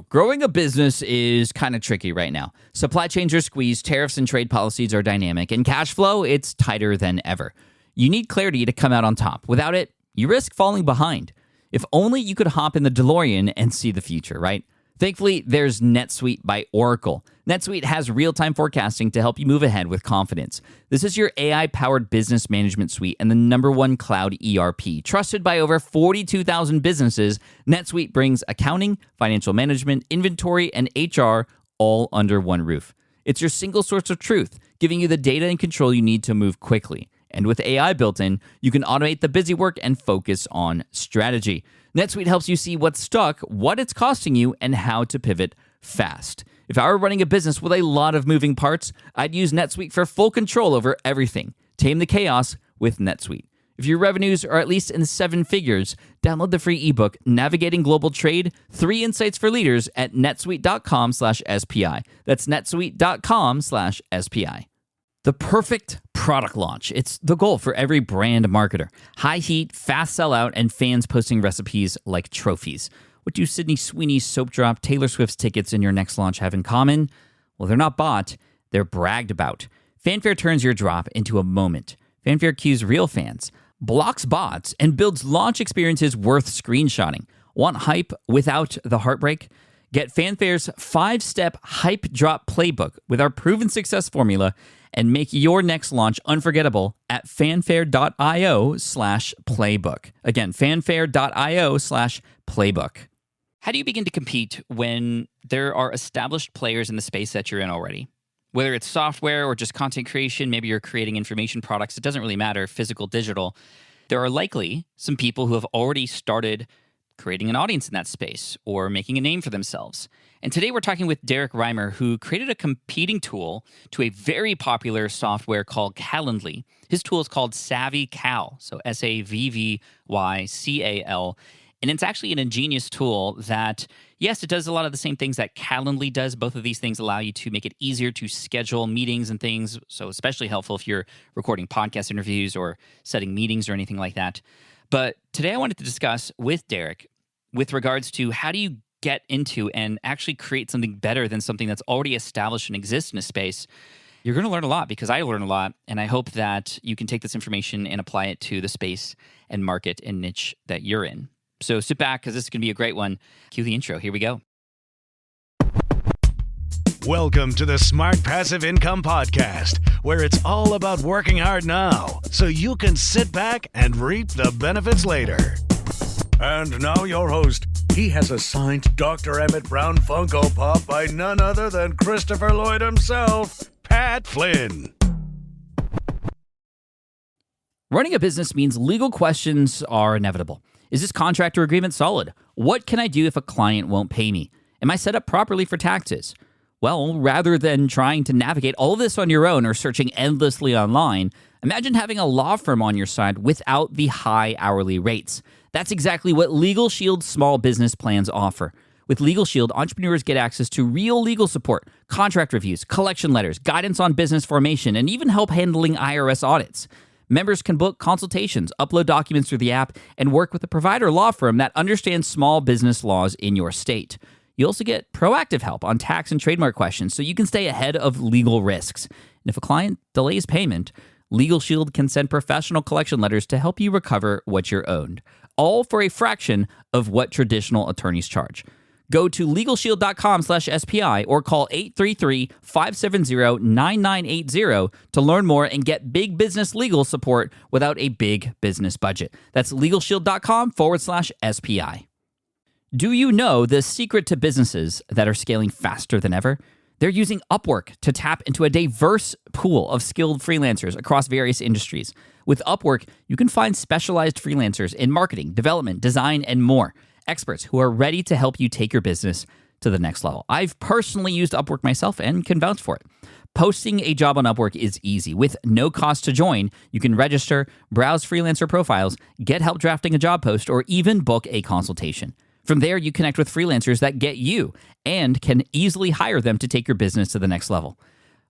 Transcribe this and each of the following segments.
Growing a business is kind of tricky right now. Supply chains are squeezed, tariffs and trade policies are dynamic, and cash flow, it's tighter than ever. You need clarity to come out on top. Without it, you risk falling behind. If only you could hop in the DeLorean and see the future, right? Thankfully, there's NetSuite by Oracle. NetSuite has real-time forecasting to help you move ahead with confidence. This is your AI-powered business management suite and the #1 cloud ERP. Trusted by over 42,000 businesses, NetSuite brings accounting, financial management, inventory, and HR all under one roof. It's your single source of truth, giving you the data and control you need to move quickly. And with AI built in, you can automate the busy work and focus on strategy. NetSuite helps you see what's stuck, what it's costing you, and how to pivot fast. If I were running a business with a lot of moving parts, I'd use NetSuite for full control over everything. Tame the chaos with NetSuite. If your revenues are at least in 7 figures, download the free ebook, Navigating Global Trade, 3 Insights for Leaders at netsuite.com/SPI. That's netsuite.com/SPI. The perfect product launch. It's the goal for every brand marketer. High heat, fast sellout, and fans posting recipes like trophies. What do Sydney Sweeney's soap drop, Taylor Swift's tickets, and your next launch have in common? Well, they're not bought, they're bragged about. Fanfare turns your drop into a moment. Fanfare cues real fans, blocks bots, and builds launch experiences worth screenshotting. Want hype without the heartbreak? Get Fanfare's 5-step hype drop playbook with our proven success formula and make your next launch unforgettable at fanfare.io/playbook. Again, fanfare.io/playbook. How do you begin to compete when there are established players in the space that you're in already? Whether it's software or just content creation, maybe you're creating information products, it doesn't really matter, physical, digital. There are likely some people who have already started creating an audience in that space or making a name for themselves. And today we're talking with Derrick Reimer, who created a competing tool to a very popular software called Calendly. His tool is called SavvyCal, so SavvyCal. And it's actually an ingenious tool that, yes, it does a lot of the same things that Calendly does. Both of these things allow you to make it easier to schedule meetings and things, so especially helpful if you're recording podcast interviews or setting meetings or anything like that. But today I wanted to discuss with Derrick with regards to how do you get into and actually create something better than something that's already established and exists in a space. You're going to learn a lot because I learn a lot, and I hope that you can take this information and apply it to the space and market and niche that you're in. So sit back because this is going to be a great one. Cue the intro. Here we go. Welcome to the Smart Passive Income Podcast, where it's all about working hard now so you can sit back and reap the benefits later. And now your host. He has a signed Dr. Emmett Brown Funko Pop by none other than Christopher Lloyd himself, Pat Flynn. Running a business means legal questions are inevitable. Is this contract or agreement solid? What can I do if a client won't pay me? Am I set up properly for taxes? Well, rather than trying to navigate all of this on your own or searching endlessly online, imagine having a law firm on your side without the high hourly rates. That's exactly what Legal Shield's small business plans offer. With Legal Shield, entrepreneurs get access to real legal support, contract reviews, collection letters, guidance on business formation, and even help handling IRS audits. Members can book consultations, upload documents through the app, and work with a provider law firm that understands small business laws in your state. You also get proactive help on tax and trademark questions so you can stay ahead of legal risks. And if a client delays payment, Legal Shield can send professional collection letters to help you recover what you're owed, all for a fraction of what traditional attorneys charge. Go to LegalShield.com/SPI or call 833-570-9980 to learn more and get big business legal support without a big business budget. That's LegalShield.com/SPI. Do you know the secret to businesses that are scaling faster than ever? They're using Upwork to tap into a diverse pool of skilled freelancers across various industries. With Upwork, you can find specialized freelancers in marketing, development, design, and more. Experts who are ready to help you take your business to the next level. I've personally used Upwork myself and can vouch for it. Posting a job on Upwork is easy. With no cost to join, you can register, browse freelancer profiles, get help drafting a job post, or even book a consultation. From there, you connect with freelancers that get you and can easily hire them to take your business to the next level.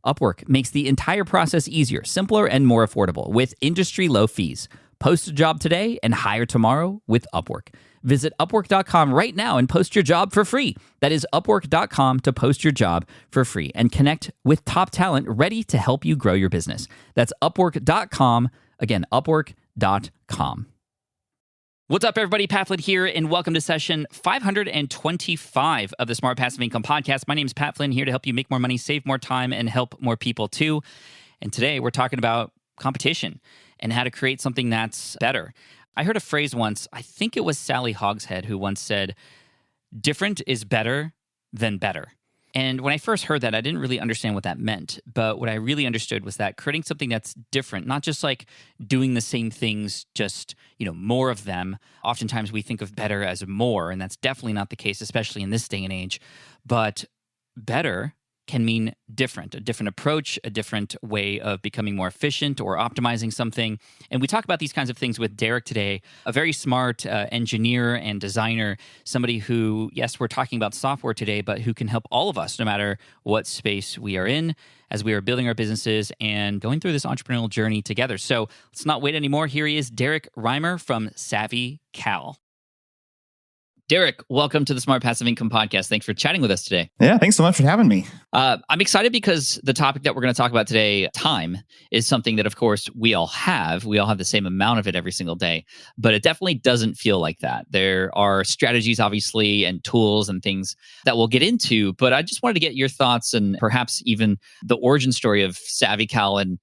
Upwork makes the entire process easier, simpler, and more affordable with industry-low fees. Post a job today and hire tomorrow with Upwork. Visit Upwork.com right now and post your job for free. That is Upwork.com to post your job for free and connect with top talent ready to help you grow your business. That's Upwork.com. Again, Upwork.com. What's up, everybody? Pat Flynn here, and welcome to session 525 of the Smart Passive Income Podcast. My name is Pat Flynn, here to help you make more money, save more time, and help more people too. And today we're talking about competition and how to create something that's better. I heard a phrase once, I think it was Sally Hogshead, who once said, different is better than better. And when I first heard that, I didn't really understand what that meant. But what I really understood was that creating something that's different, not just like doing the same things, just, more of them. Oftentimes we think of better as more, and that's definitely not the case, especially in this day and age. But better can mean different, a different approach, a different way of becoming more efficient or optimizing something. And we talk about these kinds of things with Derrick today, a very smart engineer and designer, somebody who, yes, we're talking about software today, but who can help all of us, no matter what space we are in, as we are building our businesses and going through this entrepreneurial journey together. So let's not wait anymore. Here he is, Derrick Reimer from SavvyCal. Derrick, welcome to the Smart Passive Income Podcast. Thanks for chatting with us today. Yeah, thanks so much for having me. I'm excited because the topic that we're going to talk about today, time, is something that, of course, we all have. We all have the same amount of it every single day, but it definitely doesn't feel like that. There are strategies, obviously, and tools and things that we'll get into, but I just wanted to get your thoughts and perhaps even the origin story of SavvyCal and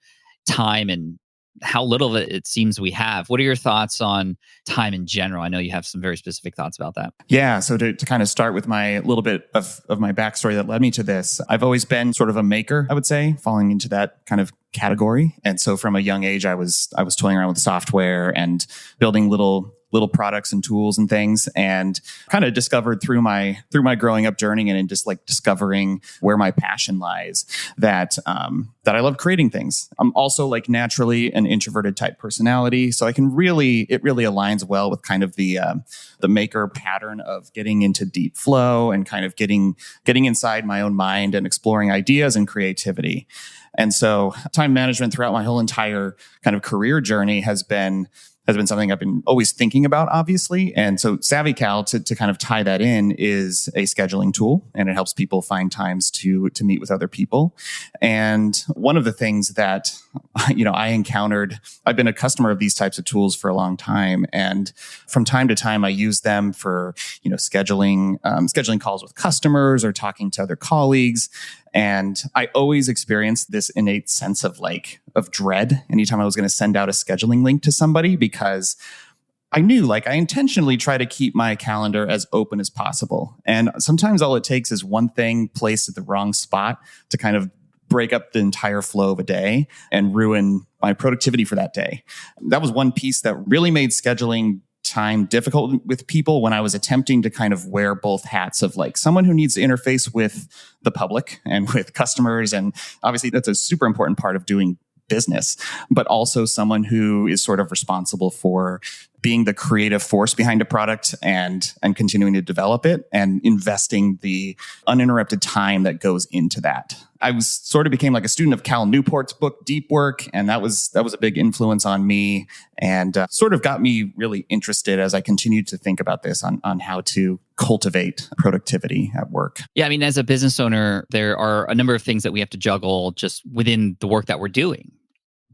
time and how little of it seems we have. What are your thoughts on time in general? I know you have some very specific thoughts about that. Yeah, so to kind of start with my little bit of my backstory that led me to this, I've always been sort of a maker, I would say, falling into that kind of category. And so from a young age, I was toying around with software and building little products and tools and things, and kind of discovered through my growing up journey and in just like discovering where my passion lies, that I love creating things. I'm also like naturally an introverted type personality, so it really aligns well with kind of the maker pattern of getting into deep flow and kind of getting inside my own mind and exploring ideas and creativity. And so time management throughout my whole entire kind of career journey has been something I've been always thinking about, obviously. And so SavvyCal, to kind of tie that in, is a scheduling tool, and it helps people find times to meet with other people. And one of the things that, I encountered, I've been a customer of these types of tools for a long time. And from time to time, I use them for, scheduling calls with customers or talking to other colleagues. And I always experienced this innate sense of dread anytime I was going to send out a scheduling link to somebody, because I knew, I intentionally try to keep my calendar as open as possible. And sometimes all it takes is one thing placed at the wrong spot to kind of break up the entire flow of a day and ruin my productivity for that day. That was one piece that really made scheduling time difficult with people when I was attempting to kind of wear both hats of someone who needs to interface with the public and with customers. And obviously that's a super important part of doing business, but also someone who is sort of responsible for being the creative force behind a product and continuing to develop it and investing the uninterrupted time that goes into that. I sort of became like a student of Cal Newport's book, Deep Work. And that was a big influence on me, and sort of got me really interested as I continued to think about this on how to cultivate productivity at work. Yeah, I mean, as a business owner, there are a number of things that we have to juggle just within the work that we're doing.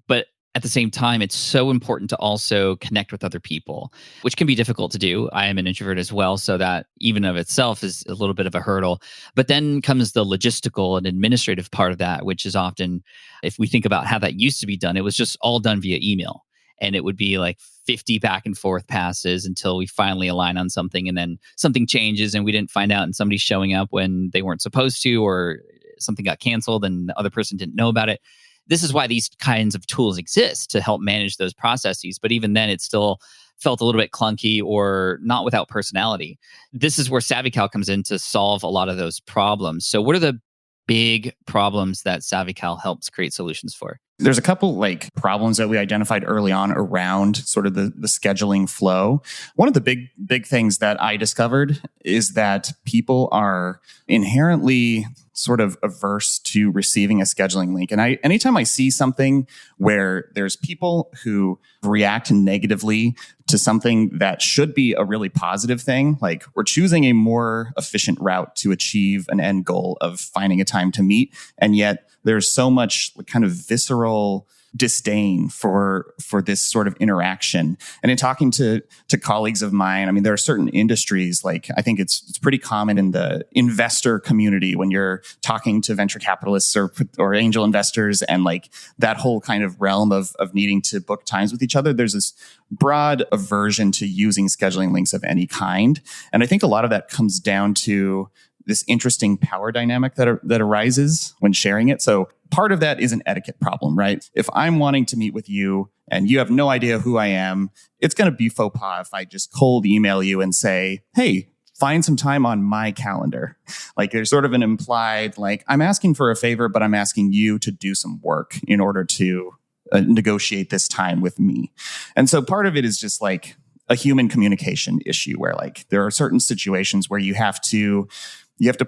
But at the same time, it's so important to also connect with other people, which can be difficult to do. I am an introvert as well, so that even of itself is a little bit of a hurdle. But then comes the logistical and administrative part of that, which is often, if we think about how that used to be done, it was just all done via email. And it would be 50 back and forth passes until we finally align on something, and then something changes and we didn't find out, and somebody's showing up when they weren't supposed to, or something got canceled and the other person didn't know about it. This is why these kinds of tools exist, to help manage those processes. But even then, it still felt a little bit clunky or not without personality. This is where SavvyCal comes in to solve a lot of those problems. So what are the big problems that SavvyCal helps create solutions for? There's a couple like problems that we identified early on around sort of the scheduling flow. One of the big things that I discovered is that people are inherently sort of averse to receiving a scheduling link. And anytime I see something where there's people who react negatively to something that should be a really positive thing, like we're choosing a more efficient route to achieve an end goal of finding a time to meet, and yet there's so much kind of visceral disdain for this sort of interaction. And in talking to colleagues of mine, I mean, there are certain industries, like I think it's pretty common in the investor community when you're talking to venture capitalists or angel investors, and like that whole kind of realm of needing to book times with each other. There's this broad aversion to using scheduling links of any kind. And I think a lot of that comes down to this interesting power dynamic that arises when sharing it. So part of that is an etiquette problem, right? If I'm wanting to meet with you and you have no idea who I am, it's going to be faux pas if I just cold email you and say, hey, find some time on my calendar. Like there's sort of an implied, like I'm asking for a favor, but I'm asking you to do some work in order to negotiate this time with me. And so part of it is just like a human communication issue where like there are certain situations where you have to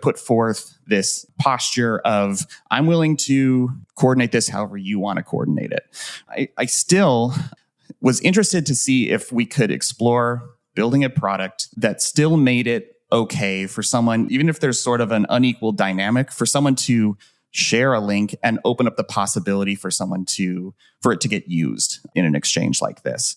put forth this posture of, I'm willing to coordinate this however you want to coordinate it. I still was interested to see if we could explore building a product that still made it okay for someone, even if there's sort of an unequal dynamic, for someone to share a link and open up the possibility for it to get used in an exchange like this.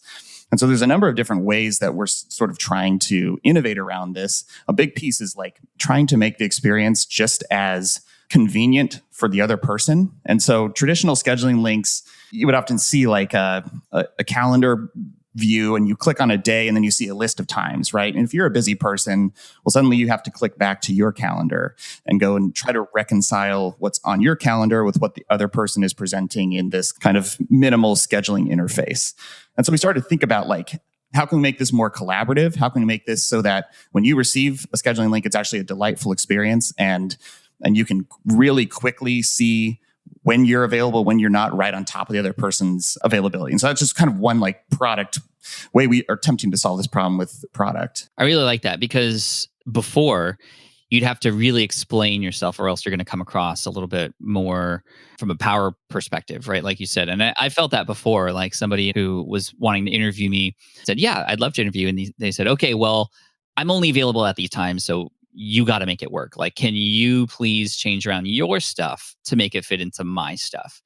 And so there's a number of different ways that we're sort of trying to innovate around this. A big piece is like trying to make the experience just as convenient for the other person. And so traditional scheduling links, you would often see like a calendar view and you click on a day and then you see a list of times, right? And if you're a busy person, well, suddenly you have to click back to your calendar and go and try to reconcile what's on your calendar with what the other person is presenting in this kind of minimal scheduling interface. And so we started to think about like, how can we make this more collaborative? How can we make this so that when you receive a scheduling link, it's actually a delightful experience and you can really quickly see when you're available, when you're not, right on top of the other person's availability. And so that's just kind of one like product way we are attempting to solve this problem with the product. I really like that because before you'd have to really explain yourself or else you're going to come across a little bit more from a power perspective, right? Like you said. And I felt that before, like somebody who was wanting to interview me said, yeah, I'd love to interview. And they said, okay, well, I'm only available at these times. So you got to make it work. Like, can you please change around your stuff to make it fit into my stuff?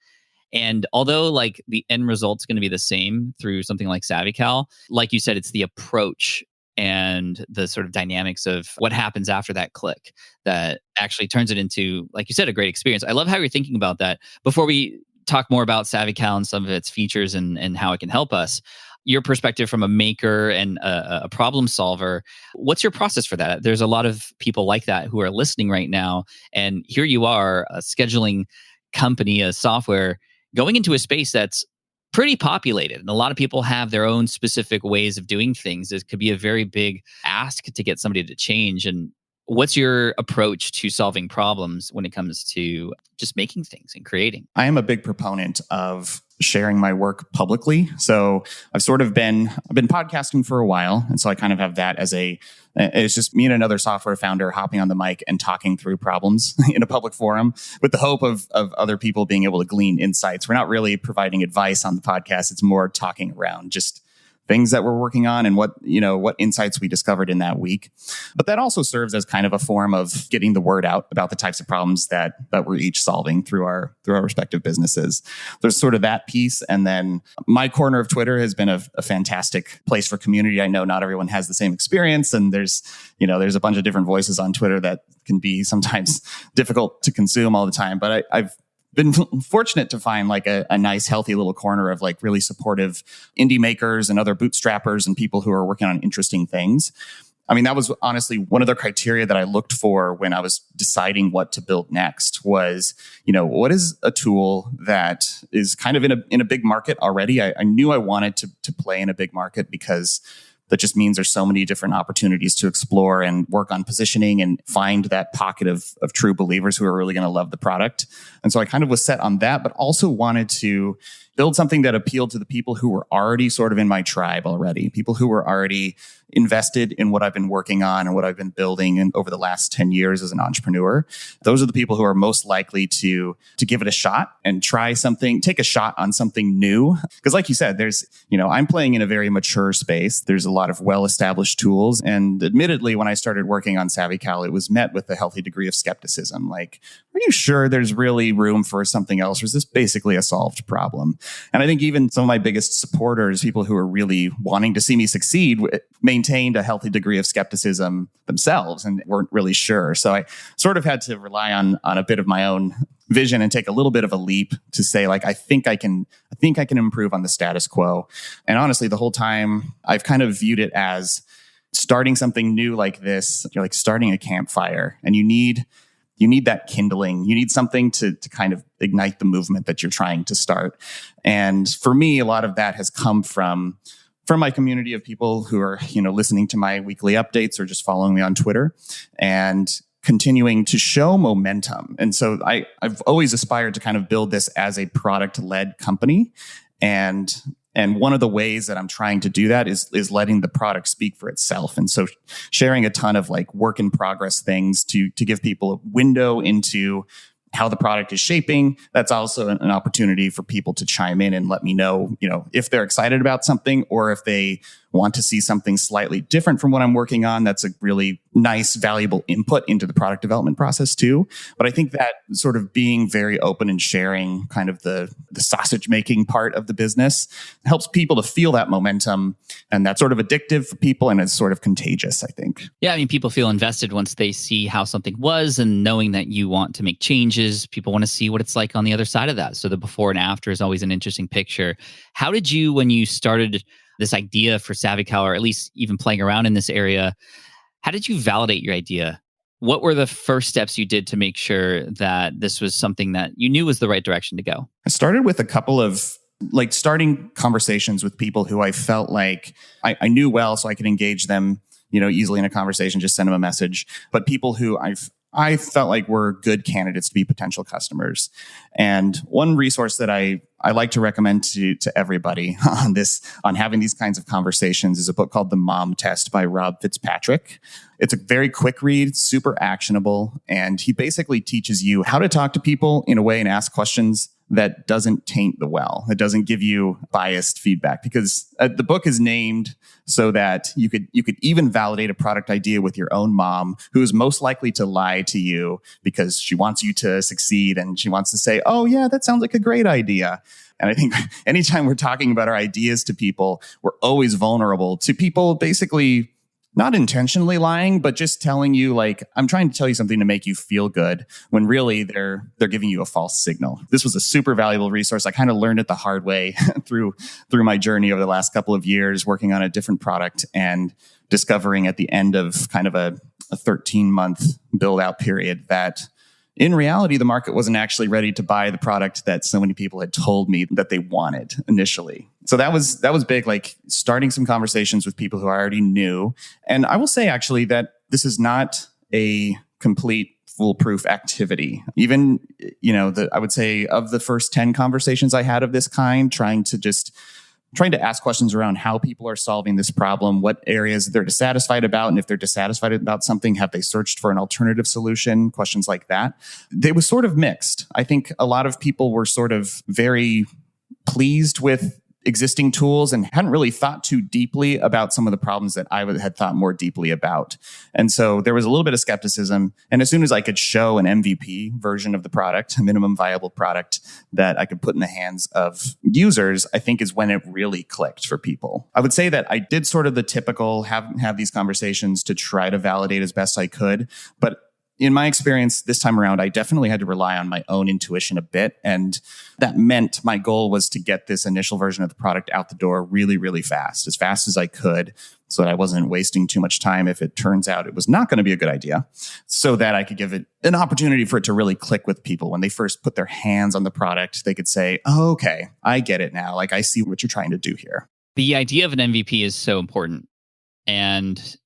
And although like the end result's going to be the same through something like SavvyCal, like you said, it's the approach and the sort of dynamics of what happens after that click that actually turns it into, like you said, a great experience. I love how you're thinking about that. Before we talk more about SavvyCal and some of its features and how it can help us, your perspective from a maker and a problem solver, what's your process for that? There's a lot of people like that who are listening right now. And here you are, a scheduling company, a software, going into a space that's pretty populated. And a lot of people have their own specific ways of doing things. It could be a very big ask to get somebody to change. And what's your approach to solving problems when it comes to just making things and creating? I am a big proponent of sharing my work publicly. So I've been podcasting for a while. And so I kind of have that as it's just me and another software founder hopping on the mic and talking through problems in a public forum with the hope of other people being able to glean insights. We're not really providing advice on the podcast. It's more talking around just things that we're working on and what insights we discovered in that week. But that also serves as kind of a form of getting the word out about the types of problems that we're each solving through our respective businesses. There's sort of that piece. And then my corner of Twitter has been a fantastic place for community. I know not everyone has the same experience. And there's a bunch of different voices on Twitter that can be sometimes difficult to consume all the time. But I've been fortunate to find like a nice, healthy little corner of like really supportive indie makers and other bootstrappers and people who are working on interesting things. I mean, that was honestly one of the criteria that I looked for when I was deciding what to build next was, what is a tool that is kind of in a big market already? I knew I wanted to play in a big market because that just means there's so many different opportunities to explore and work on positioning and find that pocket of true believers who are really going to love the product. And so I kind of was set on that, but also wanted to build something that appealed to the people who were already sort of in my tribe already, people who were already invested in what I've been working on and what I've been building over the last 10 years as an entrepreneur. Those are the people who are most likely to give it a shot and try something, take a shot on something new. Because like you said, I'm playing in a very mature space. There's a lot of well-established tools. And admittedly, when I started working on SavvyCal, it was met with a healthy degree of skepticism. Like, are you sure there's really room for something else? Or is this basically a solved problem? And I think even some of my biggest supporters, people who are really wanting to see me succeed, maintained a healthy degree of skepticism themselves and weren't really sure. So I sort of had to rely on a bit of my own vision and take a little bit of a leap to say, like, I think I can improve on the status quo. And honestly, the whole time I've kind of viewed it as starting something new like this. You're like starting a campfire, and you need that kindling. You need something to kind of ignite the movement that you're trying to start. And for me, a lot of that has come from my community of people who are, listening to my weekly updates or just following me on Twitter and continuing to show momentum. And so I've always aspired to kind of build this as a product-led company. And one of the ways that I'm trying to do that is letting the product speak for itself. And so sharing a ton of like work in progress things to give people a window into how the product is shaping. That's also an opportunity for people to chime in and let me know, if they're excited about something or if they want to see something slightly different from what I'm working on. That's a really nice, valuable input into the product development process too. But I think that sort of being very open and sharing kind of the sausage making part of the business helps people to feel that momentum. And that's sort of addictive for people and it's sort of contagious, I think. Yeah, I mean, people feel invested once they see how something was, and knowing that you want to make changes, people want to see what it's like on the other side of that. So the before and after is always an interesting picture. How did you, when you started this idea for SavvyCal, or at least even playing around in this area, how did you validate your idea? What were the first steps you did to make sure that this was something that you knew was the right direction to go? I started with a couple of starting conversations with people who I felt like I knew well, so I could engage them, easily in a conversation, just send them a message. But people who I felt like were good candidates to be potential customers. And one resource that I like to recommend to everybody on having these kinds of conversations is a book called The Mom Test by Rob Fitzpatrick. It's a very quick read, super actionable, and he basically teaches you how to talk to people in a way and ask questions that doesn't taint the well. It doesn't give you biased feedback, because the book is named so that you could even validate a product idea with your own mom, who is most likely to lie to you because she wants you to succeed and she wants to say, "Oh yeah, that sounds like a great idea." And I think anytime we're talking about our ideas to people, we're always vulnerable to people basically not intentionally lying, but just telling you, like, I'm trying to tell you something to make you feel good, when really they're giving you a false signal. This was a super valuable resource. I kind of learned it the hard way through my journey over the last couple of years working on a different product and discovering at the end of kind of a 13-month build out period that in reality, the market wasn't actually ready to buy the product that so many people had told me that they wanted initially. So that was big, like starting some conversations with people who I already knew. And I will say actually that this is not a complete foolproof activity. Even, I would say of the first 10 conversations I had of this kind, trying to ask questions around how people are solving this problem, what areas they're dissatisfied about, and if they're dissatisfied about something, have they searched for an alternative solution? Questions like that. They was sort of mixed. I think a lot of people were sort of very pleased with existing tools and hadn't really thought too deeply about some of the problems that I had thought more deeply about. And so there was a little bit of skepticism. And as soon as I could show an MVP version of the product, a minimum viable product that I could put in the hands of users, I think is when it really clicked for people. I would say that I did sort of the typical have these conversations to try to validate as best I could. But in my experience this time around, I definitely had to rely on my own intuition a bit. And that meant my goal was to get this initial version of the product out the door really, really fast as I could, so that I wasn't wasting too much time if it turns out it was not going to be a good idea, so that I could give it an opportunity for it to really click with people. When they first put their hands on the product, they could say, "Oh, okay, I get it now. Like, I see what you're trying to do here." The idea of an MVP is so important. And,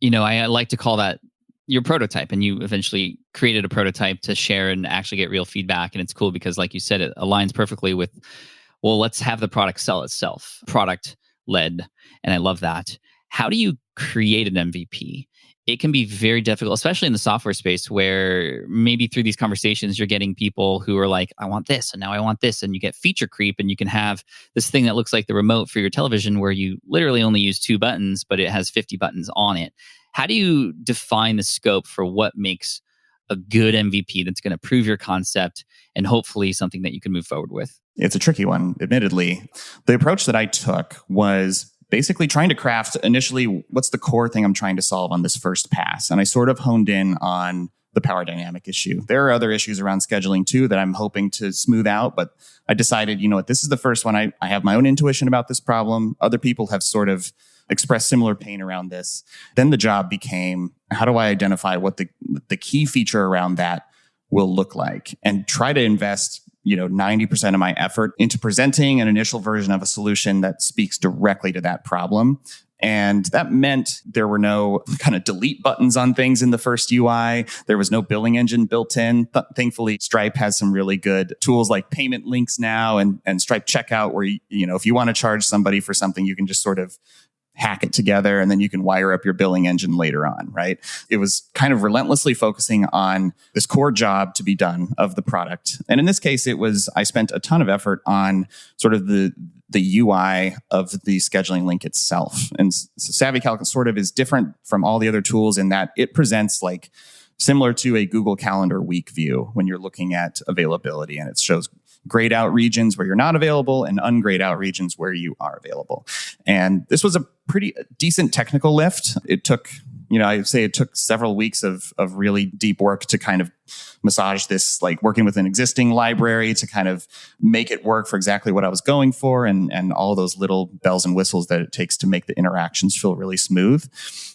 I like to call that your prototype, and you eventually created a prototype to share and actually get real feedback. And it's cool because, like you said, it aligns perfectly with, well, let's have the product sell itself, product led. And I love that. How do you create an MVP? It can be very difficult, especially in the software space, where maybe through these conversations, you're getting people who are like, I want this, and now I want this. And you get feature creep, and you can have this thing that looks like the remote for your television where you literally only use 2 buttons, but it has 50 buttons on it. How do you define the scope for what makes a good MVP that's going to prove your concept and hopefully something that you can move forward with? It's a tricky one, admittedly. The approach that I took was basically trying to craft initially, what's the core thing I'm trying to solve on this first pass? And I sort of honed in on the power dynamic issue. There are other issues around scheduling too that I'm hoping to smooth out, but I decided, this is the first one. I have my own intuition about this problem. Other people have sort of expressed similar pain around this. Then the job became, how do I identify what the key feature around that will look like, and try to invest 90% of my effort into presenting an initial version of a solution that speaks directly to that problem. And that meant there were no kind of delete buttons on things in the first UI. There was no billing engine built in. Thankfully, Stripe has some really good tools like payment links now and Stripe Checkout, where, if you want to charge somebody for something, you can just sort of hack it together and then you can wire up your billing engine later on, right? It was kind of relentlessly focusing on this core job to be done of the product. And in this case, I spent a ton of effort on sort of the UI of the scheduling link itself. And so SavvyCal sort of is different from all the other tools in that it presents like similar to a Google Calendar week view when you're looking at availability, and it shows grayed out regions where you're not available and ungrayed out regions where you are available. And this was a pretty decent technical lift. It took, I'd say it took several weeks of really deep work to kind of massage this, like working with an existing library to kind of make it work for exactly what I was going for, and all those little bells and whistles that it takes to make the interactions feel really smooth.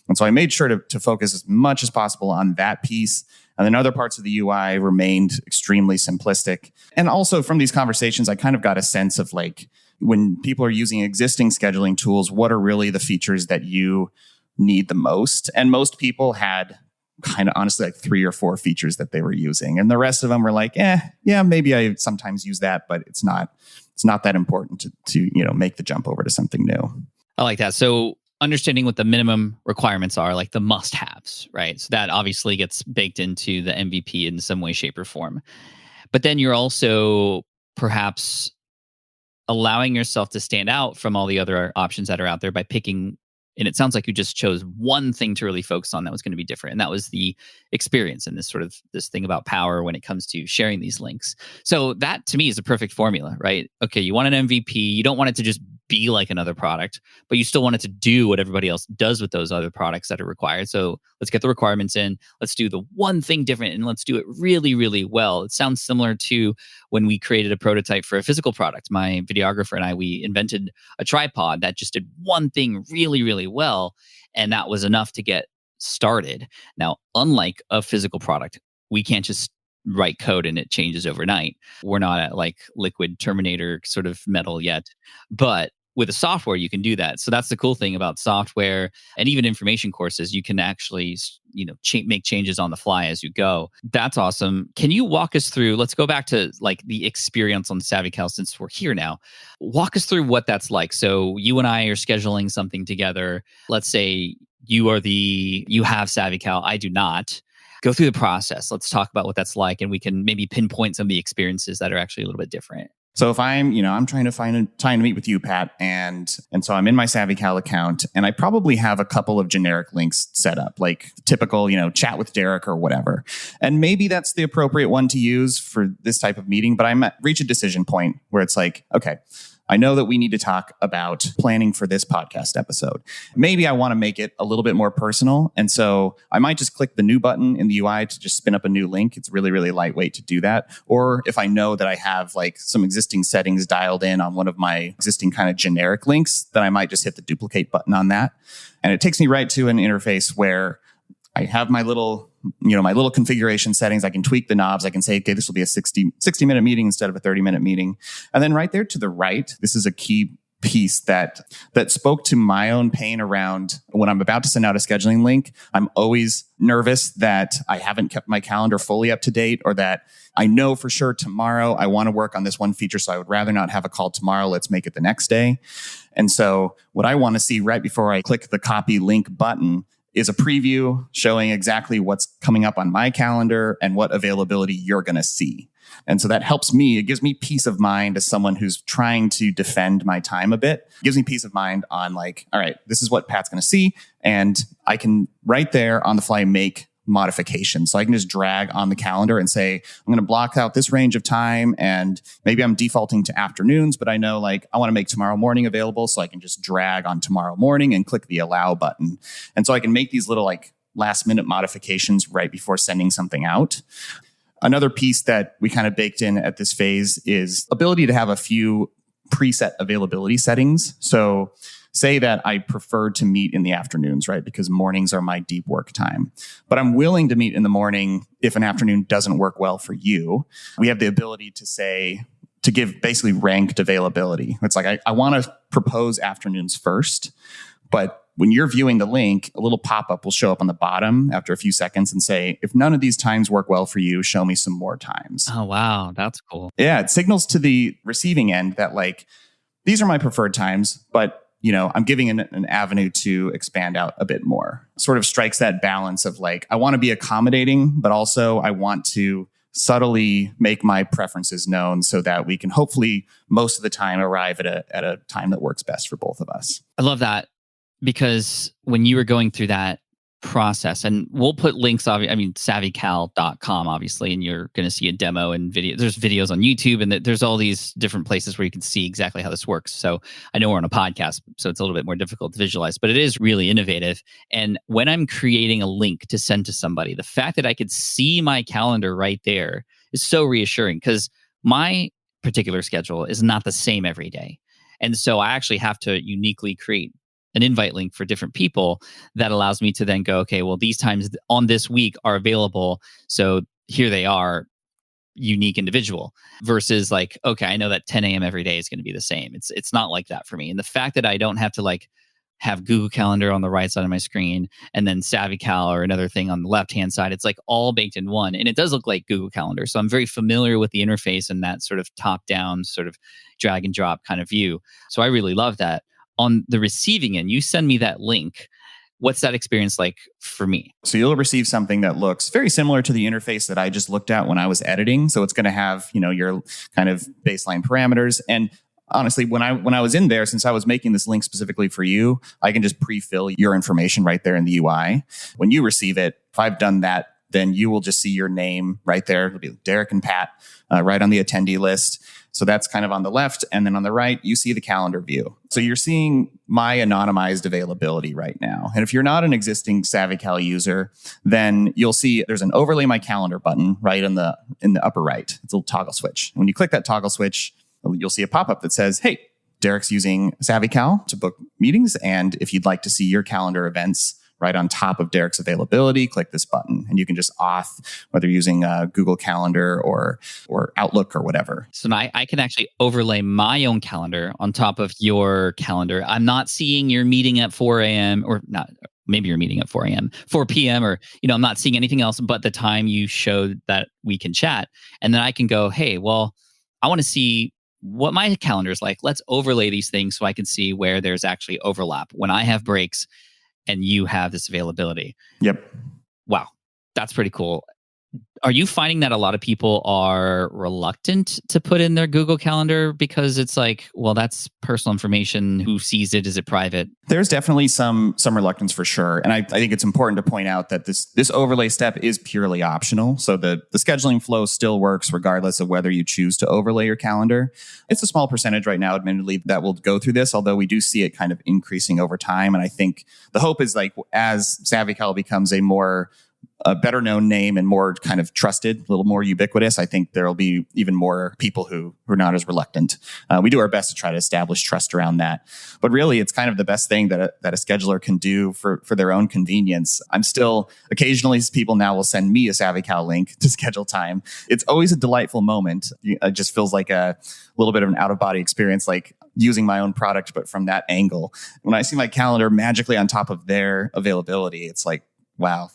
And so I made sure to focus as much as possible on that piece. And then other parts of the UI remained extremely simplistic. And also from these conversations, I kind of got a sense of like, when people are using existing scheduling tools, what are really the features that you need the most? And most people had kind of honestly like 3 or 4 features that they were using. And the rest of them were like, yeah, maybe I sometimes use that, but it's not that important to make the jump over to something new. I like that. So understanding what the minimum requirements are, like the must-haves, right? So that obviously gets baked into the MVP in some way, shape, or form. But then you're also perhaps allowing yourself to stand out from all the other options that are out there by picking, and it sounds like you just chose one thing to really focus on that was going to be different. And that was the experience and this thing about power when it comes to sharing these links. So that to me is a perfect formula, right? Okay, you want an MVP. You don't want it to just be like another product, but you still want it to do what everybody else does with those other products that are required. So let's get the requirements in. Let's do the one thing different, and let's do it really, really well. It sounds similar to when we created a prototype for a physical product. My videographer and I, we invented a tripod that just did one thing really, really well, and that was enough to get started. Now, unlike a physical product, we can't just write code and it changes overnight. We're not at like liquid Terminator sort of metal yet, but with a software, you can do that. So that's the cool thing about software and even information courses. You can actually, make changes on the fly as you go. That's awesome. Can you walk us through, let's go back to like the experience on SavvyCal since we're here now. Walk us through what that's like. So you and I are scheduling something together. Let's say you have SavvyCal, I do not. Go through the process. Let's talk about what that's like, and we can maybe pinpoint some of the experiences that are actually a little bit different. So if I'm trying to find a time to meet with you, Pat, and so I'm in my SavvyCal account, and I probably have a couple of generic links set up, like typical, chat with Derrick or whatever. And maybe that's the appropriate one to use for this type of meeting, but I reach a decision point where it's like, okay, I know that we need to talk about planning for this podcast episode. Maybe I want to make it a little bit more personal. And so I might just click the new button in the UI to just spin up a new link. It's really, really lightweight to do that. Or if I know that I have like some existing settings dialed in on one of my existing kind of generic links, then I might just hit the duplicate button on that. And it takes me right to an interface where I have my little configuration settings. I can tweak the knobs. I can say, okay, this will be a 60-minute meeting instead of a 30-minute meeting. And then right there to the right, this is a key piece that spoke to my own pain around when I'm about to send out a scheduling link. I'm always nervous that I haven't kept my calendar fully up to date, or that I know for sure tomorrow I want to work on this one feature, so I would rather not have a call tomorrow. Let's make it the next day. And so what I want to see right before I click the copy link button is a preview showing exactly what's coming up on my calendar and what availability you're going to see. And so that helps me. It gives me peace of mind as someone who's trying to defend my time a bit. It gives me peace of mind on like, all right, this is what Pat's going to see. And I can right there on the fly make modifications. So I can just drag on the calendar and say, I'm going to block out this range of time. And maybe I'm defaulting to afternoons, but I know like I want to make tomorrow morning available. So I can just drag on tomorrow morning and click the allow button. And so I can make these little like last minute modifications right before sending something out. Another piece that we kind of baked in at this phase is ability to have a few preset availability settings. So say that I prefer to meet in the afternoons, right? Because mornings are my deep work time. But I'm willing to meet in the morning if an afternoon doesn't work well for you. We have the ability to say, to give basically ranked availability. It's like, I want to propose afternoons first, but when you're viewing the link, a little pop-up will show up on the bottom after a few seconds and say, if none of these times work well for you, show me some more times. Oh, wow. That's cool. Yeah, it signals to the receiving end that like, these are my preferred times, but I'm giving an avenue to expand out a bit more. Sort of strikes that balance of like, I want to be accommodating, but also I want to subtly make my preferences known so that we can hopefully most of the time arrive at a time that works best for both of us. I love that. Because when you were going through that process, and we'll put links, SavvyCal.com, obviously, and you're going to see a demo and video. There's videos on YouTube, and there's all these different places where you can see exactly how this works. So I know we're on a podcast, so it's a little bit more difficult to visualize, but it is really innovative. And when I'm creating a link to send to somebody, the fact that I could see my calendar right there is so reassuring, because my particular schedule is not the same every day. And so I actually have to uniquely create an invite link for different people that allows me to then go, okay, well, these times on this week are available. So here they are, unique individual, versus like, okay, I know that 10 a.m. every day is going to be the same. It's not like that for me. And the fact that I don't have to like have Google Calendar on the right side of my screen and then SavvyCal or another thing on the left-hand side, it's like all baked in one. And it does look like Google Calendar. So I'm very familiar with the interface and that sort of top-down sort of drag and drop kind of view. So I really love that. On the receiving end, you send me that link. What's that experience like for me? So you'll receive something that looks very similar to the interface that I just looked at when I was editing. So it's going to have, your kind of baseline parameters. And honestly, when I was in there, since I was making this link specifically for you, I can just pre-fill your information right there in the UI. When you receive it, if I've done that, then you will just see your name right there. It'll be Derrick and Pat right on the attendee list. So that's kind of on the left. And then on the right, you see the calendar view. So you're seeing my anonymized availability right now. And if you're not an existing SavvyCal user, then you'll see there's an overlay my calendar button right in the upper right. It's a little toggle switch. When you click that toggle switch, you'll see a pop-up that says, hey, Derrick's using SavvyCal to book meetings. And if you'd like to see your calendar events right on top of Derrick's availability, click this button, and you can just auth, whether you're using Google Calendar or Outlook or whatever. So now I can actually overlay my own calendar on top of your calendar. I'm not seeing your meeting at 4 a.m. or not. Maybe you're meeting at 4 a.m., 4 p.m., or, I'm not seeing anything else but the time you showed that we can chat. And then I can go, hey, well, I want to see what my calendar is like. Let's overlay these things so I can see where there's actually overlap when I have breaks and you have this availability. Yep. Wow. That's pretty cool. Are you finding that a lot of people are reluctant to put in their Google Calendar because it's like, well, that's personal information. Who sees it? Is it private? There's definitely some reluctance for sure. And I think it's important to point out that this overlay step is purely optional. So the scheduling flow still works regardless of whether you choose to overlay your calendar. It's a small percentage right now, admittedly, that will go through this, although we do see it kind of increasing over time. And I think the hope is like as SavvyCal becomes a better known name and more kind of trusted, a little more ubiquitous, I think there'll be even more people who are not as reluctant. We do our best to try to establish trust around that. But really, it's kind of the best thing that a scheduler can do for their own convenience. I'm still, occasionally people now will send me a SavvyCal link to schedule time. It's always a delightful moment. It just feels like a little bit of an out-of-body experience. Like using my own product, but from that angle. When I see my calendar magically on top of their availability, it's like, wow,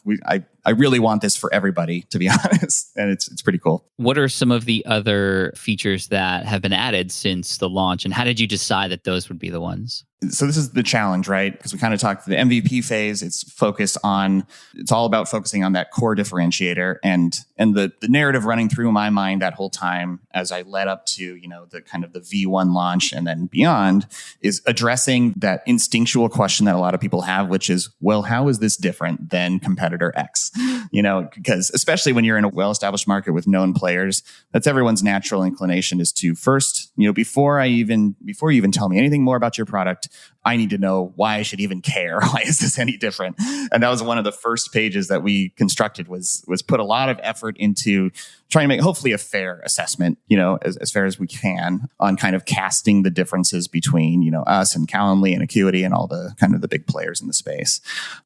I really want this for everybody, to be honest. And it's pretty cool. What are some of the other features that have been added since the launch, and how did you decide that those would be the ones? So this is the challenge, right? Because we kind of talked the MVP phase. It's all about focusing on that core differentiator, and the narrative running through my mind that whole time as I led up to, the kind of the V1 launch and then beyond, is addressing that instinctual question that a lot of people have, which is, well, how is this different than competitor X? Because especially when you're in a well-established market with known players, that's everyone's natural inclination is to first, before you even tell me anything more about your product, I need to know why I should even care. Why is this any different? And that was one of the first pages that we constructed was put a lot of effort into trying to make hopefully a fair assessment, as fair as we can on kind of casting the differences between, us and Calendly and Acuity and all the kind of the big players in the space.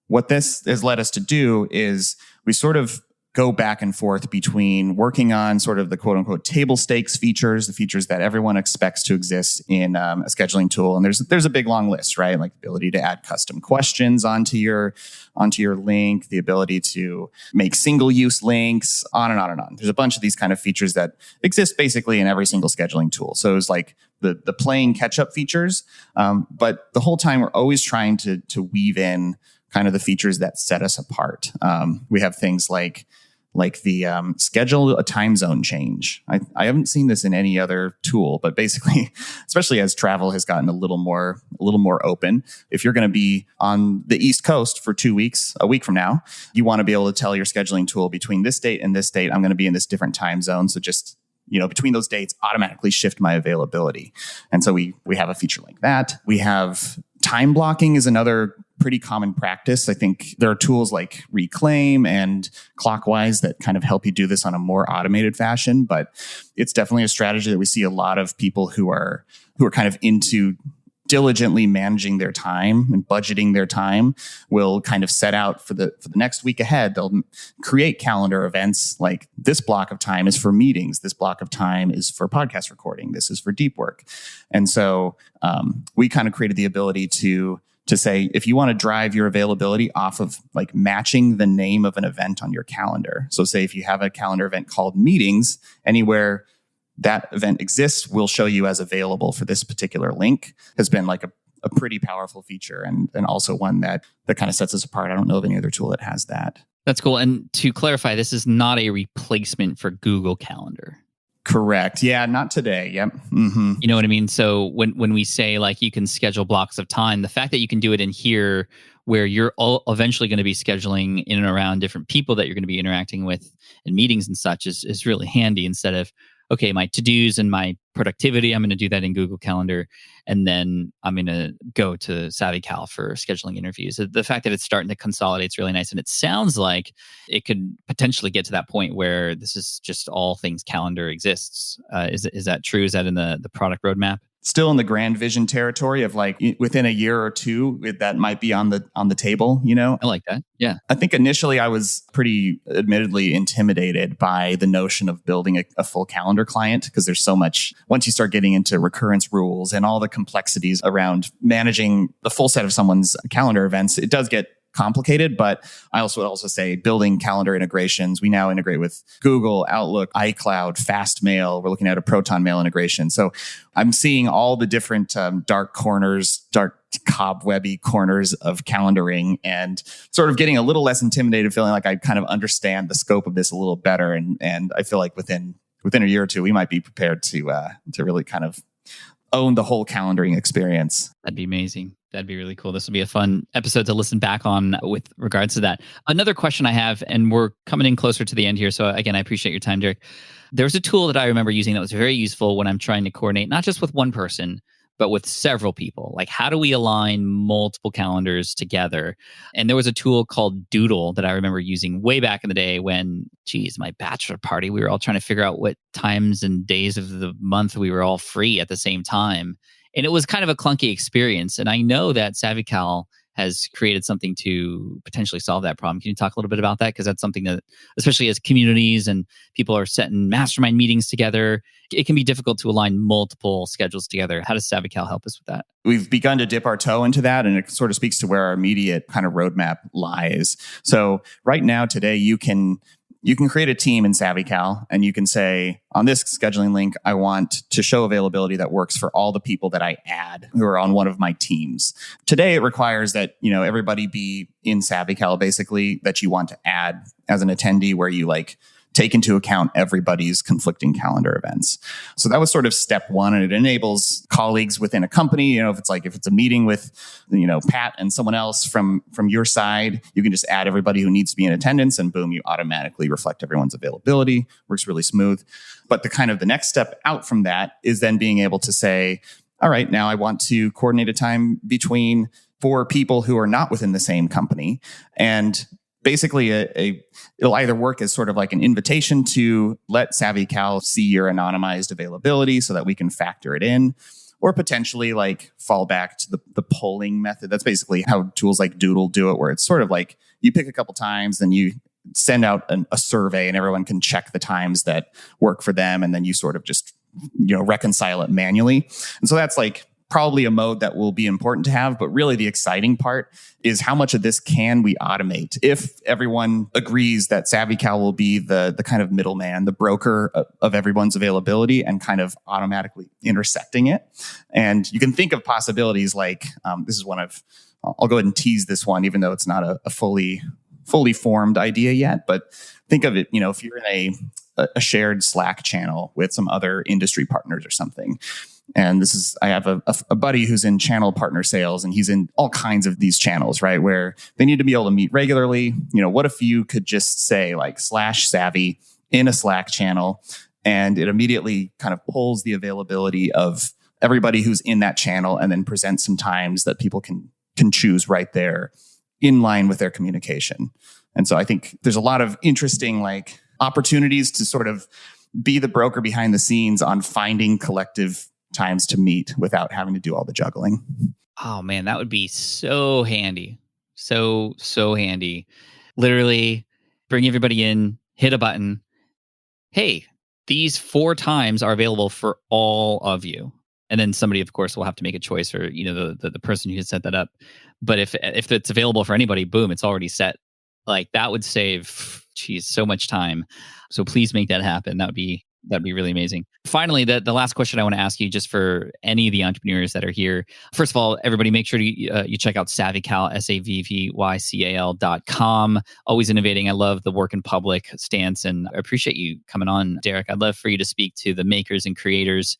What this has led us to do is we sort of go back and forth between working on sort of the quote unquote table stakes features, the features that everyone expects to exist in a scheduling tool. And there's a big long list, right? Like the ability to add custom questions onto your link, the ability to make single use links, on and on and on. There's a bunch of these kind of features that exist basically in every single scheduling tool. So it's like the playing catch up features. But the whole time we're always trying to weave in kind of the features that set us apart. We have things like the schedule a time zone change. I haven't seen this in any other tool, but basically, especially as travel has gotten a little more open, if you're going to be on the East Coast for 2 weeks, a week from now, you want to be able to tell your scheduling tool between this date and this date, I'm going to be in this different time zone. So just between those dates, automatically shift my availability. And so we have a feature like that. We have time blocking is another pretty common practice. I think there are tools like Reclaim and Clockwise that kind of help you do this on a more automated fashion, but it's definitely a strategy that we see a lot of people who are kind of into diligently managing their time and budgeting their time will kind of set out for the next week ahead. They'll create calendar events like this block of time is for meetings. This block of time is for podcast recording. This is for deep work. And so we kind of created the ability to say, if you want to drive your availability off of like matching the name of an event on your calendar. So say if you have a calendar event called meetings, anywhere that event exists will show you as available for this particular link, has been like a pretty powerful feature and also one that kind of sets us apart. I don't know of any other tool that has that. That's cool. And to clarify, this is not a replacement for Google Calendar. Correct. Yeah, not today. Yep. Mm-hmm. You know what I mean? So when we say like you can schedule blocks of time, the fact that you can do it in here where you're all eventually going to be scheduling in and around different people that you're going to be interacting with in meetings and such is really handy instead of, okay, my to-dos and my productivity, I'm going to do that in Google Calendar. And then I'm going to go to SavvyCal for scheduling interviews. The fact that it's starting to consolidate is really nice. And it sounds like it could potentially get to that point where this is just all things calendar exists. Is that true? Is that in the product roadmap? Still in the grand vision territory of like within a year or two, that might be on the table, I like that. Yeah. I think initially I was pretty admittedly intimidated by the notion of building a full calendar client because there's so much, once you start getting into recurrence rules and all the complexities around managing the full set of someone's calendar events, it does get complicated, but I also would also say building calendar integrations. We now integrate with Google, Outlook, iCloud, Fastmail. We're looking at a Proton Mail integration. So I'm seeing all the different dark cobwebby corners of calendaring and sort of getting a little less intimidated, feeling like I kind of understand the scope of this a little better. And I feel like within a year or two, we might be prepared to really kind of own the whole calendaring experience. That'd be amazing. That'd be really cool. This will be a fun episode to listen back on with regards to that. Another question I have, and we're coming in closer to the end here. So again, I appreciate your time, Derrick. There's a tool that I remember using that was very useful when I'm trying to coordinate, not just with one person, but with several people. Like, how do we align multiple calendars together? And there was a tool called Doodle that I remember using way back in the day when, my bachelor party, we were all trying to figure out what times and days of the month we were all free at the same time. And it was kind of a clunky experience. And I know that SavvyCal has created something to potentially solve that problem. Can you talk a little bit about that? Because that's something that, especially as communities and people are setting mastermind meetings together, it can be difficult to align multiple schedules together. How does SavvyCal help us with that? We've begun to dip our toe into that, and it sort of speaks to where our immediate kind of roadmap lies. So right now, today, you can create a team in SavvyCal, and you can say, on this scheduling link, I want to show availability that works for all the people that I add who are on one of my teams. Today, it requires that, everybody be in SavvyCal, basically, that you want to add as an attendee, where you take into account everybody's conflicting calendar events. So that was sort of step one, and it enables colleagues within a company. If it's a meeting with, Pat and someone else from your side, you can just add everybody who needs to be in attendance, and boom, you automatically reflect everyone's availability. Works really smooth. But the next step out from that is then being able to say, all right, now I want to coordinate a time between 4 people who are not within the same company, and basically, it'll either work as sort of like an invitation to let SavvyCal see your anonymized availability so that we can factor it in, or potentially fall back to the polling method. That's basically how tools like Doodle do it, where it's sort of like you pick a couple times, then you send out a survey, and everyone can check the times that work for them, and then you sort of just reconcile it manually. And so that's probably a mode that will be important to have, but really the exciting part is how much of this can we automate if everyone agrees that SavvyCal will be the kind of middleman, the broker of everyone's availability, and kind of automatically intersecting it. And you can think of possibilities this is one of, I'll go ahead and tease this one, even though it's not a fully formed idea yet, but think of it, if you're in a shared Slack channel with some other industry partners or something. And I have a buddy who's in channel partner sales, and he's in all kinds of these channels, right? Where they need to be able to meet regularly. What if you could just say /Savvy in a Slack channel, and it immediately kind of pulls the availability of everybody who's in that channel, and then presents some times that people can choose right there in line with their communication. And so I think there's a lot of interesting opportunities to sort of be the broker behind the scenes on finding collective times to meet without having to do all the juggling. Oh man, that would be so handy. So handy. Literally bring everybody in, hit a button. Hey, these 4 times are available for all of you. And then somebody, of course, will have to make a choice, or the person who had set that up. But if it's available for anybody, boom, it's already set. That would save, so much time. So please make that happen. That'd be really amazing. Finally, the last question I want to ask you, just for any of the entrepreneurs that are here. First of all, everybody, make sure you check out SavvyCal, SavvyCal.com. Always innovating. I love the work in public stance, and I appreciate you coming on, Derrick. I'd love for you to speak to the makers and creators,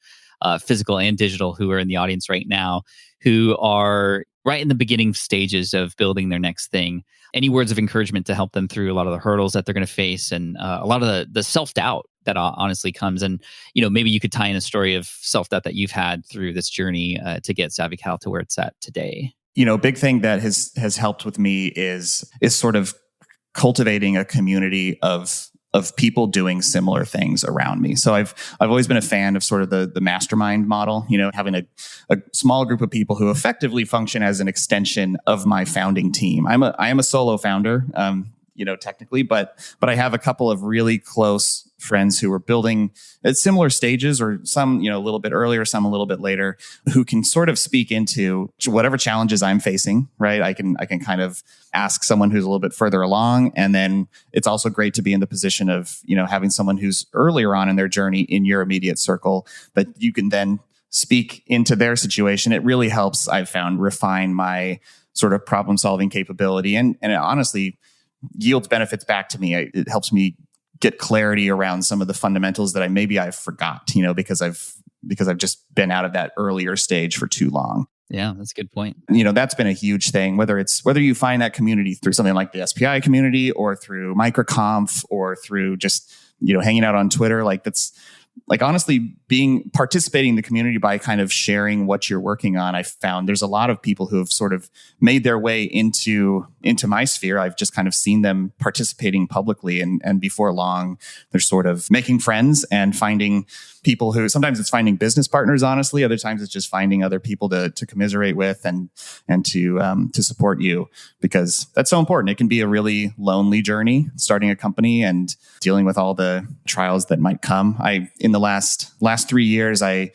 physical and digital, who are in the audience right now, who are right in the beginning stages of building their next thing. Any words of encouragement to help them through a lot of the hurdles that they're going to face, and a lot of the self-doubt that honestly comes. And, maybe you could tie in a story of self-doubt that you've had through this journey to get SavvyCal to where it's at today. A big thing that has helped with me is sort of cultivating a community of people doing similar things around me. So I've always been a fan of sort of the mastermind model, having a small group of people who effectively function as an extension of my founding team. I am a solo founder, technically, but I have a couple of really close friends who are building at similar stages, or some, a little bit earlier, some a little bit later, who can sort of speak into whatever challenges I'm facing, right? I can kind of ask someone who's a little bit further along. And then it's also great to be in the position of, having someone who's earlier on in their journey in your immediate circle that you can then speak into their situation. It really helps, I've found, refine my sort of problem solving capability. And it honestly yields benefits back to me. It helps me get clarity around some of the fundamentals that I've forgot, because I've just been out of that earlier stage for too long. Yeah, that's a good point. That's been a huge thing, whether you find that community through something like the SPI community, or through MicroConf, or through just, hanging out on Twitter. honestly participating in the community by kind of sharing what you're working on. I found there's a lot of people who have sort of made their way into my sphere. I've just kind of seen them participating publicly, and before long, they're sort of making friends and finding people who, sometimes it's finding business partners, honestly. Other times it's just finding other people to commiserate with and to support you, because that's so important. It can be a really lonely journey starting a company and dealing with all the trials that might come. In the last 3 years, I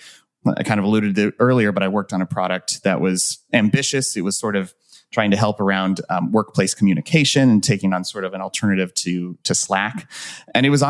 kind of alluded to it earlier, but I worked on a product that was ambitious. It was sort of trying to help around workplace communication and taking on sort of an alternative to Slack. And it was a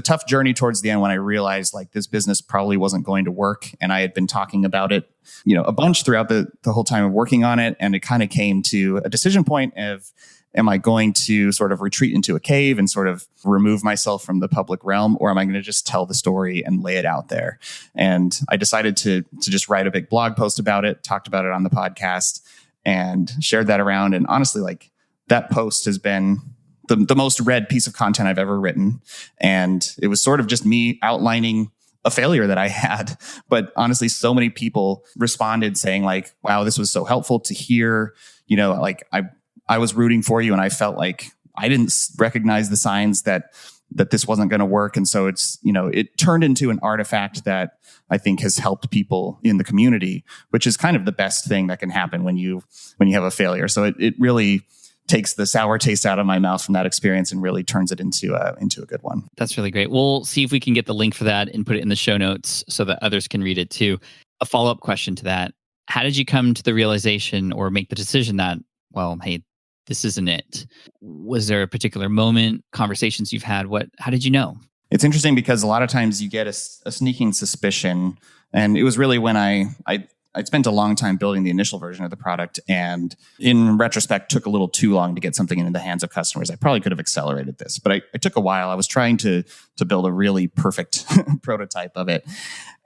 tough journey towards the end when I realized like this business probably wasn't going to work. And I had been talking about it, a bunch throughout the whole time of working on it. And it kind of came to a decision point of, am I going to sort of retreat into a cave and sort of remove myself from the public realm, or am I going to just tell the story and lay it out there? And I decided to just write a big blog post about it, talked about it on the podcast, and shared that around. And honestly, like, that post has been the most read piece of content I've ever written. And it was sort of just me outlining a failure that I had. But honestly, so many people responded saying like, wow, this was so helpful to hear. Like I was rooting for you, and I felt like I didn't recognize the signs that this wasn't going to work. And so it turned into an artifact that I think has helped people in the community, which is kind of the best thing that can happen when you have a failure. So it really takes the sour taste out of my mouth from that experience and really turns it into a good one. That's really great. We'll see if we can get the link for that and put it in the show notes so that others can read it too. A follow-up question to that: how did you come to the realization or make the decision that, well, hey, this isn't it? Was there a particular moment, conversations you've had? How did you know? It's interesting because a lot of times you get a sneaking suspicion. And it was really when I'd spent a long time building the initial version of the product, and in retrospect, took a little too long to get something into the hands of customers. I probably could have accelerated this, but it took a while. I was trying to build a really perfect prototype of it.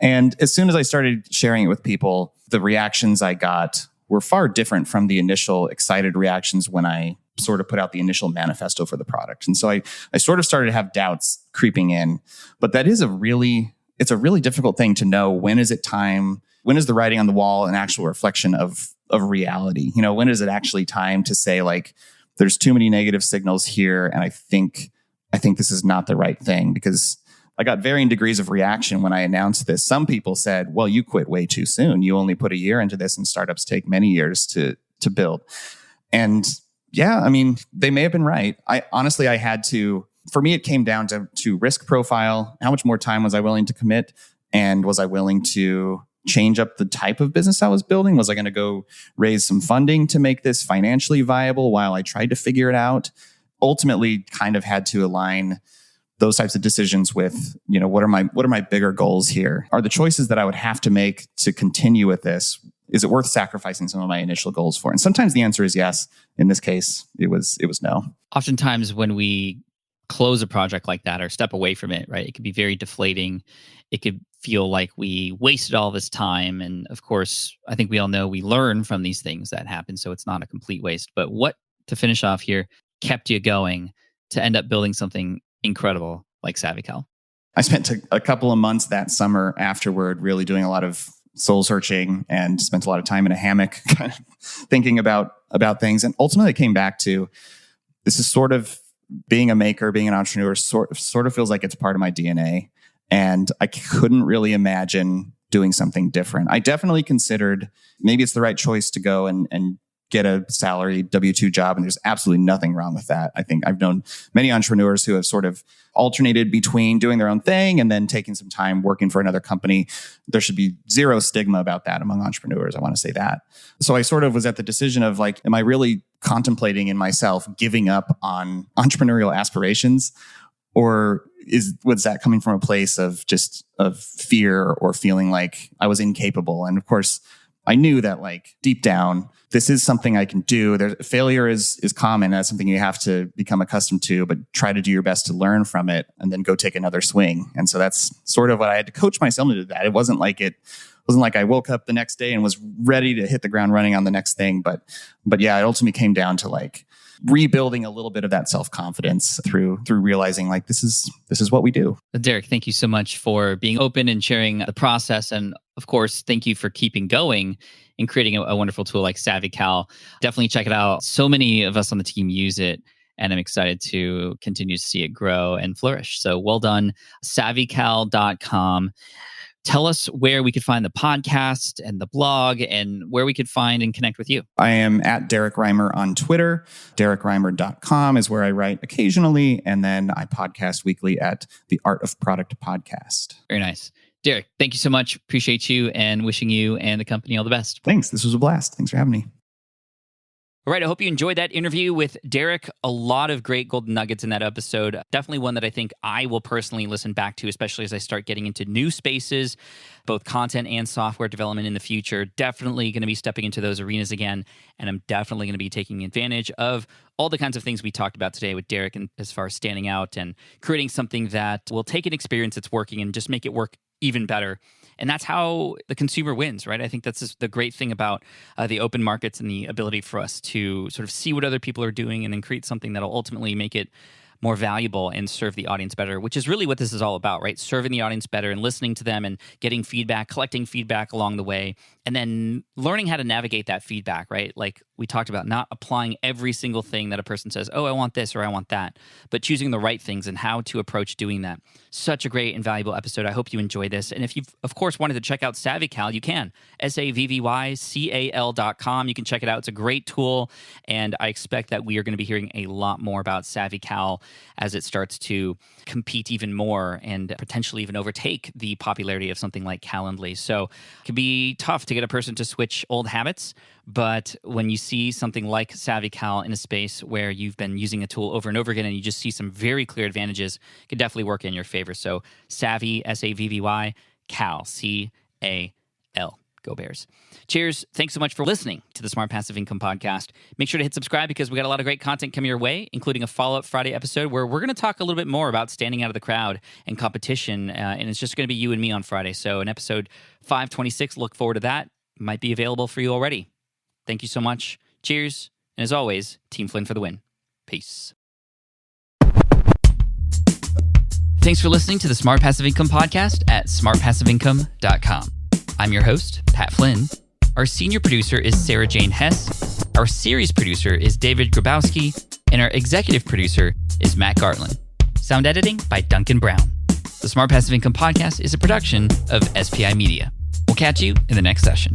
And as soon as I started sharing it with people, the reactions I got were far different from the initial excited reactions when I sort of put out the initial manifesto for the product. And so I sort of started to have doubts creeping in. But that is it's a really difficult thing to know. When is it time? When is the writing on the wall an actual reflection of reality? When is it actually time to say, like, there's too many negative signals here, and I think this is not the right thing? Because I got varying degrees of reaction when I announced this. Some people said, well, you quit way too soon. You only put a year into this, and startups take many years to build. And yeah, I mean, they may have been right. For me, it came down to risk profile. How much more time was I willing to commit? And was I willing to change up the type of business I was building? Was I going to go raise some funding to make this financially viable while I tried to figure it out? Ultimately, kind of had to align those types of decisions with, what are my bigger goals here? Are the choices that I would have to make to continue with this, is it worth sacrificing some of my initial goals for? And sometimes the answer is yes. In this case, it was no. Oftentimes when we close a project like that or step away from it, right, it can be very deflating. It could feel like we wasted all this time. And of course, I think we all know we learn from these things that happen. So it's not a complete waste. But what, to finish off here, kept you going to end up building something incredible like SavvyCal? I spent a couple of months that summer afterward really doing a lot of soul searching and spent a lot of time in a hammock kind of thinking about things. And ultimately it came back to, this is sort of being a maker, being an entrepreneur, sort of feels like it's part of my DNA. And I couldn't really imagine doing something different. I definitely considered maybe it's the right choice to go and get a salary W-2 job. And there's absolutely nothing wrong with that. I think I've known many entrepreneurs who have sort of alternated between doing their own thing and then taking some time working for another company. There should be zero stigma about that among entrepreneurs. I want to say that. So I sort of was at the decision of like, am I really contemplating in myself giving up on entrepreneurial aspirations? Or was that coming from a place of fear or feeling like I was incapable? And of course, I knew that like deep down, this is something I can do. Failure is common. That's something you have to become accustomed to, but try to do your best to learn from it and then go take another swing. And so that's sort of what I had to coach myself into that. It wasn't like I woke up the next day and was ready to hit the ground running on the next thing. But yeah, it ultimately came down to like, rebuilding a little bit of that self-confidence through realizing like this is what we do. Derrick, thank you so much for being open and sharing the process. And of course, thank you for keeping going and creating a wonderful tool like SavvyCal. Definitely check it out. So many of us on the team use it, and I'm excited to continue to see it grow and flourish. So well done, SavvyCal.com. Tell us where we could find the podcast and the blog and where we could find and connect with you. I am at Derrick Reimer on Twitter. DerrickReimer.com is where I write occasionally. And then I podcast weekly at the Art of Product Podcast. Very nice. Derrick, thank you so much. Appreciate you and wishing you and the company all the best. Thanks. This was a blast. Thanks for having me. All right, I hope you enjoyed that interview with Derrick. A lot of great golden nuggets in that episode. Definitely one that I think I will personally listen back to, especially as I start getting into new spaces, both content and software development in the future. Definitely going to be stepping into those arenas again, and I'm definitely going to be taking advantage of all the kinds of things we talked about today with Derrick, and as far as standing out and creating something that will take an experience that's working and just make it work even better. And that's how the consumer wins, right? I think that's just the great thing about the open markets and the ability for us to sort of see what other people are doing and then create something that'll ultimately make it more valuable and serve the audience better, which is really what this is all about, right? Serving the audience better and listening to them and getting feedback, collecting feedback along the way, and then learning how to navigate that feedback, right? Like we talked about, not applying every single thing that a person says, oh, I want this or I want that, but choosing the right things and how to approach doing that. Such a great and valuable episode. I hope you enjoy this. And if you've, of course, wanted to check out SavvyCal, you can. SavvyCal.com. You can check it out. It's a great tool, and I expect that we are going to be hearing a lot more about SavvyCal as it starts to compete even more and potentially even overtake the popularity of something like Calendly. So it can be tough to get a person to switch old habits, but when you see something like SavvyCal in a space where you've been using a tool over and over again and you just see some very clear advantages, it can definitely work in your favor. So Savvy, SAVVY, Cal, CAL. Go Bears. Cheers. Thanks so much for listening to the Smart Passive Income Podcast. Make sure to hit subscribe because we got a lot of great content coming your way, including a follow-up Friday episode where we're going to talk a little bit more about standing out of the crowd and competition. And it's just going to be you and me on Friday. So in episode 526, look forward to that. Might be available for you already. Thank you so much. Cheers. And as always, Team Flynn for the win. Peace. Thanks for listening to the Smart Passive Income Podcast at smartpassiveincome.com. I'm your host, Pat Flynn. Our senior producer is Sarah Jane Hess. Our series producer is David Grabowski. And our executive producer is Matt Gartland. Sound editing by Duncan Brown. The Smart Passive Income Podcast is a production of SPI Media. We'll catch you in the next session.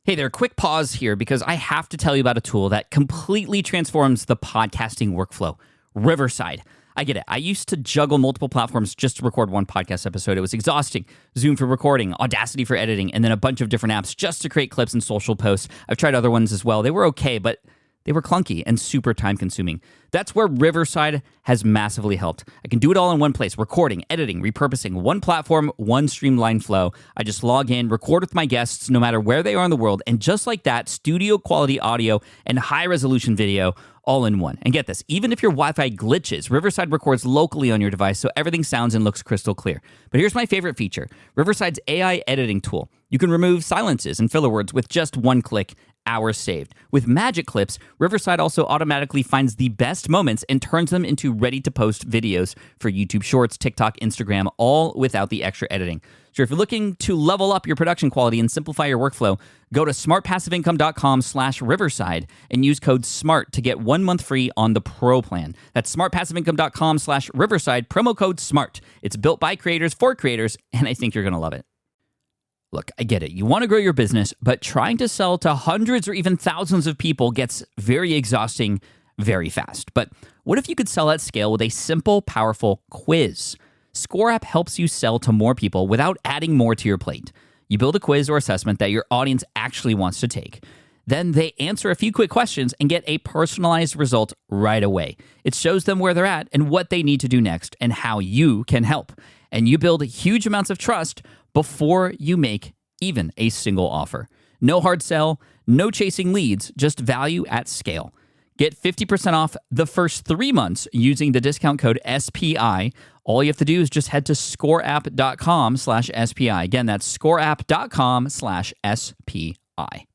Hey there, quick pause here because I have to tell you about a tool that completely transforms the podcasting workflow, Riverside. I get it. I used to juggle multiple platforms just to record one podcast episode. It was exhausting. Zoom for recording, Audacity for editing, and then a bunch of different apps just to create clips and social posts. I've tried other ones as well. They were okay, but they were clunky and super time-consuming. That's where Riverside has massively helped. I can do it all in one place, recording, editing, repurposing, one platform, one streamlined flow. I just log in, record with my guests no matter where they are in the world, and just like that, studio-quality audio and high-resolution video all in one. And get this, even if your Wi-Fi glitches, Riverside records locally on your device so everything sounds and looks crystal clear. But here's my favorite feature, Riverside's AI editing tool. You can remove silences and filler words with just one click. Hours saved. With Magic Clips, Riverside also automatically finds the best moments and turns them into ready-to-post videos for YouTube Shorts, TikTok, Instagram, all without the extra editing. So if you're looking to level up your production quality and simplify your workflow, go to smartpassiveincome.com/Riverside and use code SMART to get 1 month free on the Pro plan. That's smartpassiveincome.com/Riverside, promo code SMART. It's built by creators for creators, and I think you're going to love it. Look, I get it. You want to grow your business, but trying to sell to hundreds or even thousands of people gets very exhausting very fast. But what if you could sell at scale with a simple, powerful quiz? Score App helps you sell to more people without adding more to your plate. You build a quiz or assessment that your audience actually wants to take. Then they answer a few quick questions and get a personalized result right away. It shows them where they're at and what they need to do next and how you can help. And you build huge amounts of trust before you make even a single offer. No hard sell, no chasing leads, just value at scale. Get 50% off the first 3 months using the discount code SPI, All you have to do is just head to scoreapp.com/SPI. Again, that's scoreapp.com/SPI.